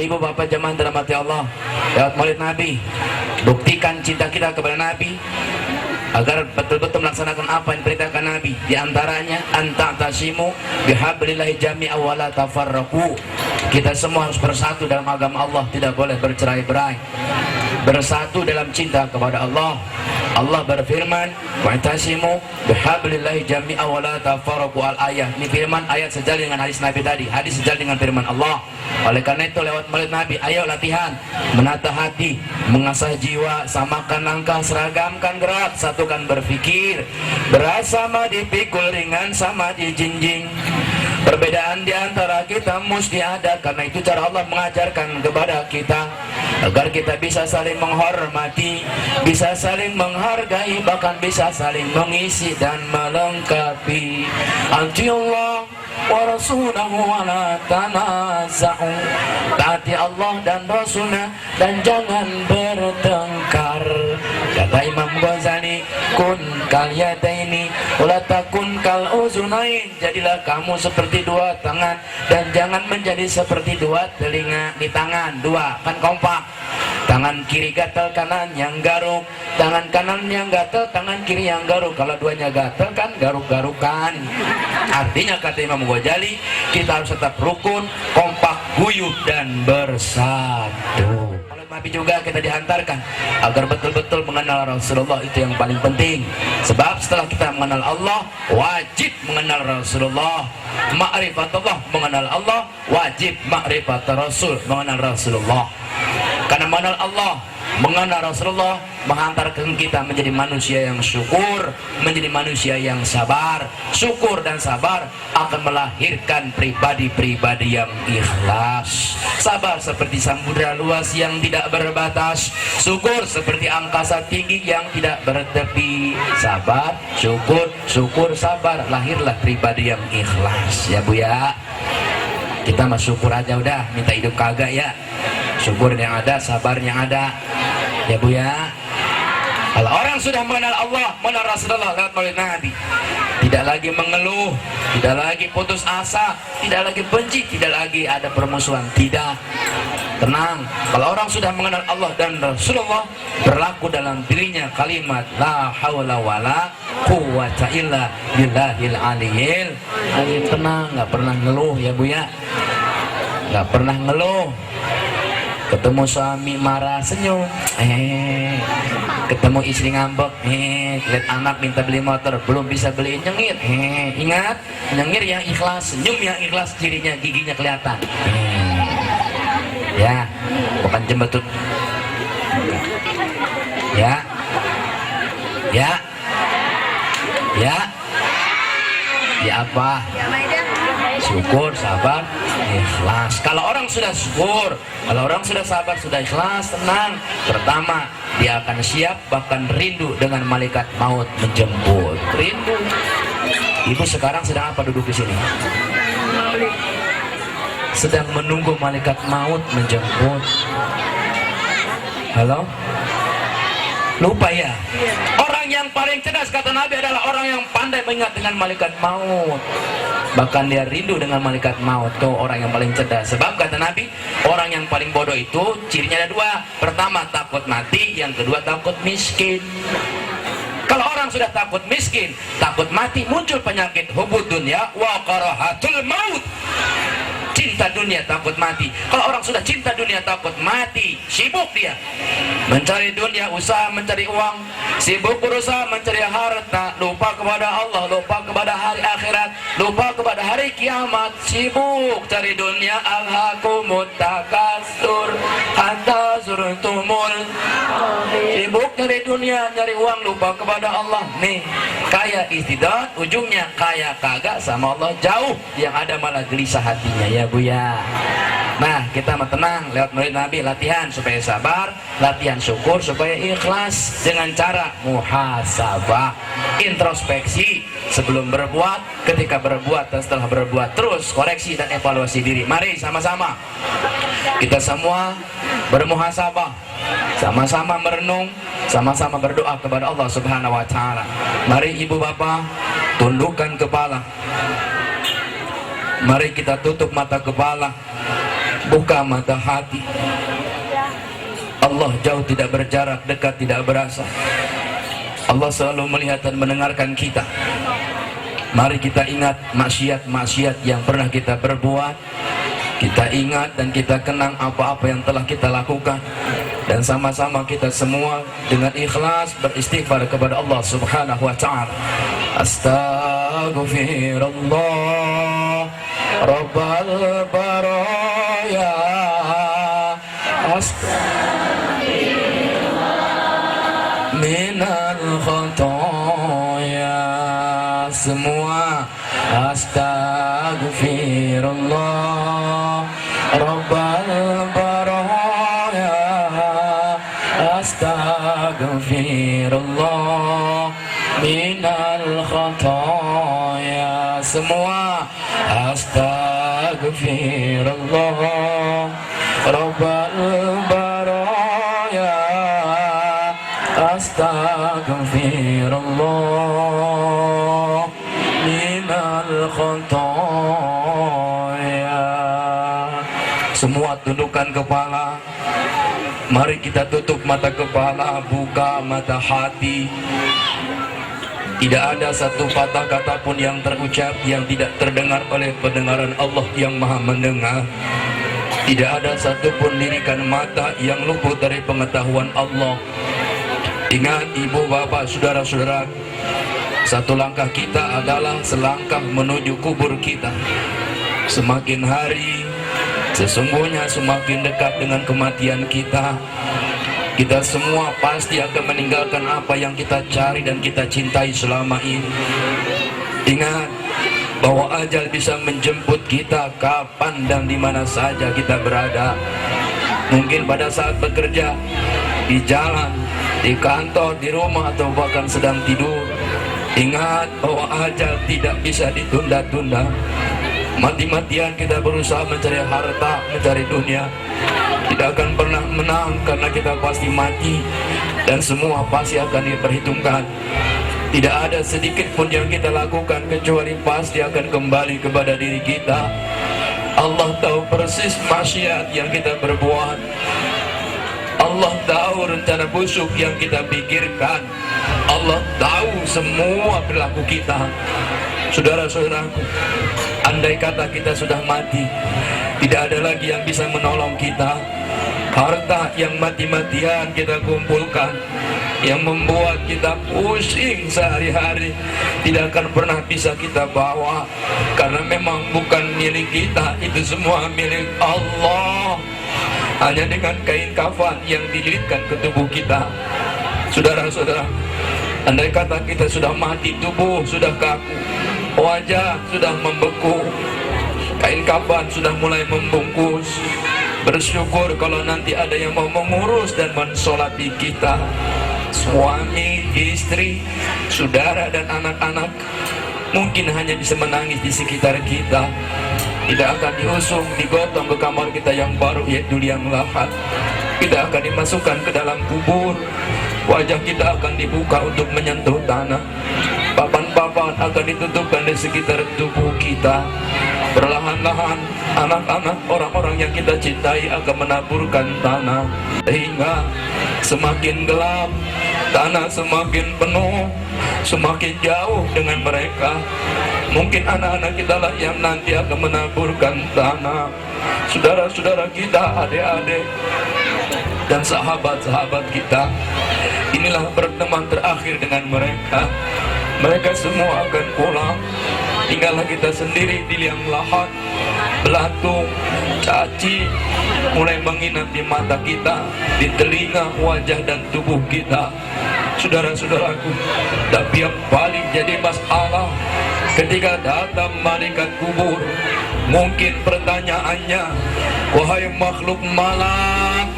ibu bapak jemaah dirahmati Allah, lewat maulid Nabi, buktikan cinta kita kepada Nabi agar betul-betul melaksanakan apa yang diperintahkan Nabi. Di antaranya anta'tasimu bihablillahi jami'a wa la tafarraqu. Kita semua harus bersatu dalam agama Allah, tidak boleh bercerai-berai. Bersatu dalam cinta kepada Allah. Allah berfirman, wa'tasimu bihablillahi jami'a wa la tafarraqu. Al-ayah. Ini firman ayat sejalan dengan hadis Nabi tadi. Hadis sejalan dengan firman Allah. Oleh karena itu lewat maulid Nabi, ayo latihan menata hati, mengasah jiwa, samakan langkah, seragamkan gerak, satukan berpikir, bersama dipikul ringan sama dijinjing. Perbedaan di antara kita mesti ada, karena itu cara Allah mengajarkan kepada kita agar kita bisa saling menghormati, bisa saling menghargai, bahkan bisa saling mengisi dan melengkapi. Allah wa rasulahu wa la tanaza'u. Taati Allah dan Rasulnya dan jangan bertengkar. Kata Imam Ghazali, kun kal yadaini wa la takun kal uzunain. Jadilah kamu seperti dua tangan dan jangan menjadi seperti dua telinga. Di tangan dua kan kompak, tangan kiri gatal, kanan yang garuk, tangan kanan yang gatal, tangan kiri yang garuk. Kalau duanya gatal kan garuk-garukan. Artinya kata Imam Ghazali, kita harus tetap rukun, kompak, guyup dan bersatu. Oleh Nabi juga kita dihantarkan agar betul-betul mengenal Rasulullah, itu yang paling penting. Sebab setelah kita mengenal Allah, wajib mengenal Rasulullah. Ma'rifatullah, mengenal Allah, wajib ma'rifat Rasul, mengenal Rasulullah. Karena mengenal Allah, mengenal Rasulullah menghantarkan kita menjadi manusia yang syukur, menjadi manusia yang sabar. Syukur dan sabar akan melahirkan pribadi-pribadi yang ikhlas. Sabar seperti samudra luas yang tidak berbatas, syukur seperti angkasa tinggi yang tidak bertepi. Sabar, syukur, syukur, sabar, lahirlah pribadi yang ikhlas. Ya Bu ya, kita mah syukur aja udah, minta hidup kagak ya. Syukur yang ada, sabar yang ada. Ya Bu ya. Kalau orang sudah mengenal Allah, mengenal Rasulullah lewat maulid Nabi, tidak lagi mengeluh, tidak lagi putus asa, tidak lagi benci, tidak lagi ada permusuhan, tidak. Tenang. Kalau orang sudah mengenal Allah dan Rasulullah, berlaku dalam dirinya kalimat la haula wala quwwata illa billahil aliyil. Tenang, nggak pernah ngeluh ya Bu ya. Nggak pernah ngeluh. Ketemu suami marah senyum, ketemu istri ngambek, lihat anak minta beli motor belum bisa beliin, nyengir, ingat nyengir yang ikhlas, senyum yang ikhlas, cirinya giginya kelihatan, ya bukan jembetut, ya ya ya ya apa, syukur, sabar, ikhlas. Kalau orang sudah syukur, kalau orang sudah sabar, sudah ikhlas, tenang, pertama dia akan siap, bahkan rindu dengan malaikat maut menjemput. Rindu. Ibu sekarang sedang apa duduk di sini? Sedang menunggu malaikat maut menjemput. Halo? Lupa ya? Orang yang paling cerdas kata Nabi adalah orang yang pandai mengingat dengan malaikat maut. Bahkan dia rindu dengan malaikat maut. Tuh orang yang paling cerdas. Sebab kata Nabi, orang yang paling bodoh itu cirinya ada dua. Pertama takut mati, yang kedua takut miskin. Kalau orang sudah takut miskin, takut mati, muncul penyakit hubud dunya wa karahatul maut. Cinta dunia, takut mati. Kalau orang sudah cinta dunia, takut mati, sibuk dia mencari dunia, usaha mencari uang, sibuk berusaha mencari harta, lupa kepada Allah, lupa kepada hari akhirat, lupa kepada hari kiamat, sibuk cari dunia. Alhaakumut takasur hatta zurtumul, sibuk cari dunia, cari uang, lupa kepada Allah. Nih kaya istidat, ujungnya kaya kagak sama Allah, jauh, yang ada malah gelisah hatinya ya Bu ya. Nah kita mah tenang, lewat maulid Nabi latihan supaya sabar, latihan syukur supaya ikhlas, dengan cara muhasabah, introspeksi sebelum berbuat, ketika berbuat dan setelah berbuat, terus koreksi dan evaluasi diri. Mari sama-sama kita semua bermuhasabah, sama-sama merenung, sama-sama berdoa kepada Allah Subhanahu wa Ta'ala. Mari ibu bapak tundukkan kepala, mari kita tutup mata kepala, Buka mata hati. Allah jauh tidak berjarak, dekat tidak berasa. Allah selalu melihat dan mendengarkan kita. Mari kita ingat maksiat-maksiat yang pernah kita perbuat. Kita ingat dan kita kenang apa-apa yang telah kita lakukan. Dan sama-sama kita semua dengan ikhlas beristighfar kepada Allah Subhanahu wa ta'ala. Astaghfirullah Rabbal baraya. Astaghfirullah minal khotoya. Semua astaghfirullah Rabbal baraya. Astaghfirullah minal khotoya. Semua astaghfirullah Rabbal baraya. Astaghfirullah minal khotoya. Semua tundukkan kepala. Mari kita tutup mata kepala, buka mata hati. Tidak ada satu patah kata pun yang terucap yang tidak terdengar oleh pendengaran Allah yang maha mendengar. Tidak ada satupun lirikan mata yang luput dari pengetahuan Allah. Ingat ibu, bapak, saudara-saudara, satu langkah kita adalah selangkah menuju kubur kita. Semakin hari sesungguhnya semakin dekat dengan kematian kita. Kita semua pasti akan meninggalkan apa yang kita cari dan kita cintai selama ini. Ingat bahwa ajal bisa menjemput kita kapan dan di mana saja kita berada. Mungkin pada saat bekerja, di jalan, di kantor, di rumah, atau bahkan sedang tidur. Ingat bahwa ajal tidak bisa ditunda-tunda. Mati-matian kita berusaha mencari harta, mencari dunia, tidak akan pernah menang karena kita pasti mati dan semua pasti akan diperhitungkan. Tidak ada sedikit pun yang kita lakukan kecuali pasti akan kembali kepada diri kita. Allah tahu persis maksiat yang kita perbuat. Allah tahu rencana busuk yang kita pikirkan. Allah tahu semua perilaku kita. Saudara-saudaraku, andai kata kita sudah mati, tidak ada lagi yang bisa menolong kita. Harta yang mati-matian kita kumpulkan, yang membuat kita pusing sehari-hari, tidak akan pernah bisa kita bawa, karena memang bukan milik kita, itu semua milik Allah. Hanya dengan kain kafan yang dililitkan ke tubuh kita. Saudara-saudara, andai kata kita sudah mati, tubuh sudah kaku, wajah sudah membeku, kain kafan sudah mulai membungkus. Bersyukur kalau nanti ada yang mau mengurus dan mensolati kita. Suami, istri, saudara dan anak-anak mungkin hanya bisa menangis di sekitar kita. Tidak akan diusung, digotong ke kamar kita yang baru, yaitu liang lahat. Tidak akan dimasukkan ke dalam kubur. Wajah kita akan dibuka untuk menyentuh tanah. Papan-papan akan ditutupkan di sekitar tubuh kita. Perlahan-lahan anak-anak orang-orang yang kita cintai akan menaburkan tanah, sehingga semakin gelap, tanah semakin penuh, semakin jauh dengan mereka. Mungkin anak-anak kita lah yang nanti akan menaburkan tanah. Saudara-saudara kita, adik-adik dan sahabat-sahabat kita, inilah pertemuan terakhir dengan mereka. Mereka semua akan pulang. Tinggallah kita sendiri di liang lahat. Belatung, caci mulai menginap di mata kita, di telinga, wajah dan tubuh kita. Saudara-saudaraku, tapi yang paling jadi masalah ketika datang malaikat kubur, mungkin pertanyaannya, wahai makhluk malang,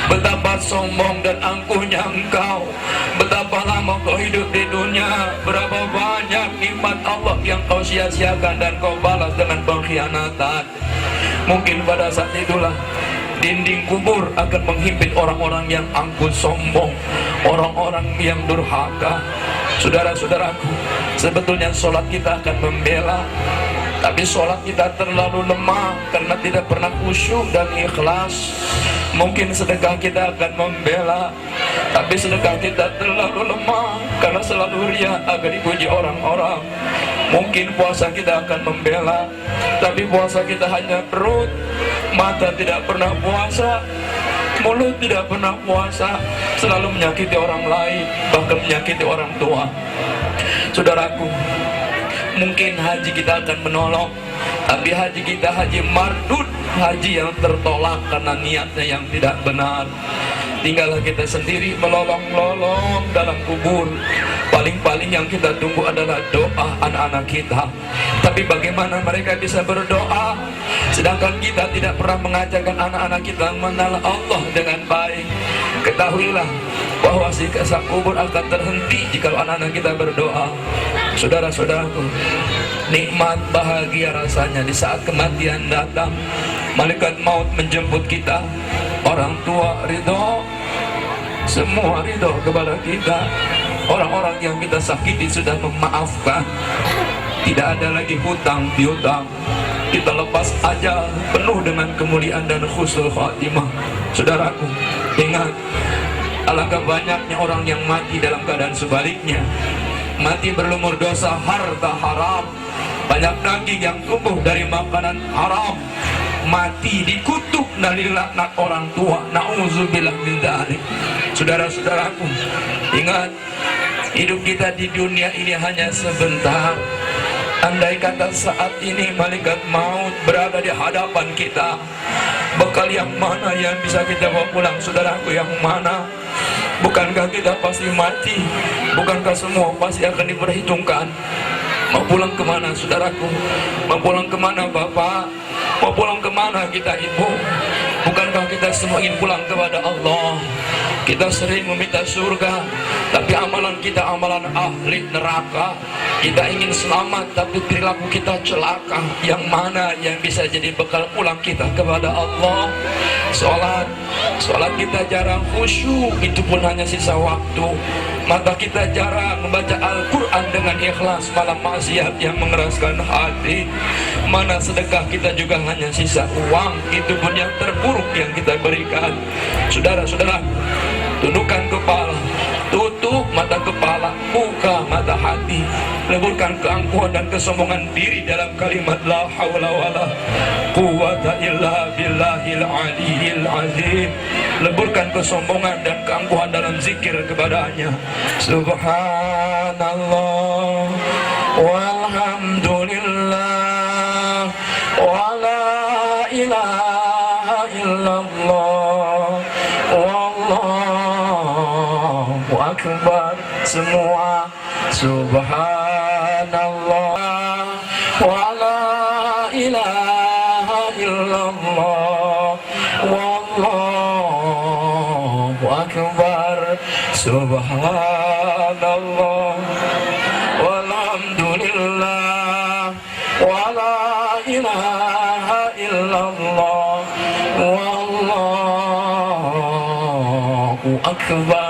betapa sombong dan angkuhnya engkau. Betapa lama kau hidup di dunia, berapa banyak nikmat Allah yang kau sia-siakan dan kau balas dengan pengkhianatan. Mungkin pada saat itulah dinding kubur akan menghimpit orang-orang yang angkuh sombong, orang-orang yang durhaka. Saudara-saudaraku, sebetulnya sholat kita akan membela tapi sholat kita terlalu lemah karena tidak pernah khusyuk dan ikhlas. Mungkin sedekah kita akan membela, tapi sedekah kita terlalu lemah karena selalu riya agar dipuji orang-orang. Mungkin puasa kita akan membela, tapi puasa kita hanya perut, mata tidak pernah puasa, mulut tidak pernah puasa, selalu menyakiti orang lain, bahkan menyakiti orang tua. Saudaraku, mungkin haji kita akan menolong, tapi haji kita haji mardud, haji yang tertolak karena niatnya yang tidak benar. Tinggallah kita sendiri melolong-lolong dalam kubur. Paling-paling yang kita tunggu adalah doa anak-anak kita. Tapi bagaimana mereka bisa berdoa sedangkan kita tidak pernah mengajarkan anak-anak kita mengenal Allah dengan baik? Ketahuilah bahwa siksa kubur akan terhenti jika anak-anak kita berdoa. Saudara-saudaraku, nikmat bahagia rasanya di saat kematian datang, malaikat maut menjemput kita, orang tua ridho, semua ridho kepada kita. Orang-orang yang kita sakiti sudah memaafkan, tidak ada lagi hutang piutang. Kita lepas aja penuh dengan kemuliaan dan husnul khatimah. Saudaraku, ingat, alangkah banyaknya orang yang mati dalam keadaan sebaliknya. Mati berlumur dosa, harta haram, banyak daging yang tumbuh dari makanan haram, mati dikutuk dari laknat orang tua. Na'udzubillah min dzalik. Saudara-saudaraku, ingat, hidup kita di dunia ini hanya sebentar. Andai kata saat ini malaikat maut berada di hadapan kita, bekal yang mana yang bisa kita bawa pulang? Saudaraku, yang mana? Bukankah kita pasti mati? Bukankah semua pasti akan diperhitungkan? Mau pulang kemana, saudaraku? Mau pulang kemana, Bapak? Mau pulang kemana kita, Ibu? Bukankah kita semua ingin pulang kepada Allah? Kita sering meminta surga, tapi amalan kita amalan ahli neraka. Kita ingin selamat, tapi perilaku kita celaka. Yang mana yang bisa jadi bekal pulang kita kepada Allah? Sholat kita jarang khusyuk, itu pun hanya sisa waktu. Mata kita jarang membaca Al-Quran dengan ikhlas, malah maksiat yang mengeraskan hati. Mana sedekah kita juga hanya sisa uang, itu pun yang terburuk yang kita berikan. Saudara-saudara, tundukkan kepala, tutup mata kepala, buka mata hati, leburkan keangkuhan dan kesombongan diri dalam kalimat la haula wala quwata illa billahil aliyil azim. Leburkan kesombongan dan keangkuhan dalam zikir kepadanya. Subhanallah walhamdulillah wala ilaha illallah wallahu akbar. Semua subhanallah wala ilaha illallah wallahu akbar. Subhanallah walhamdulillah wala ilaha illallah wallahu akbar.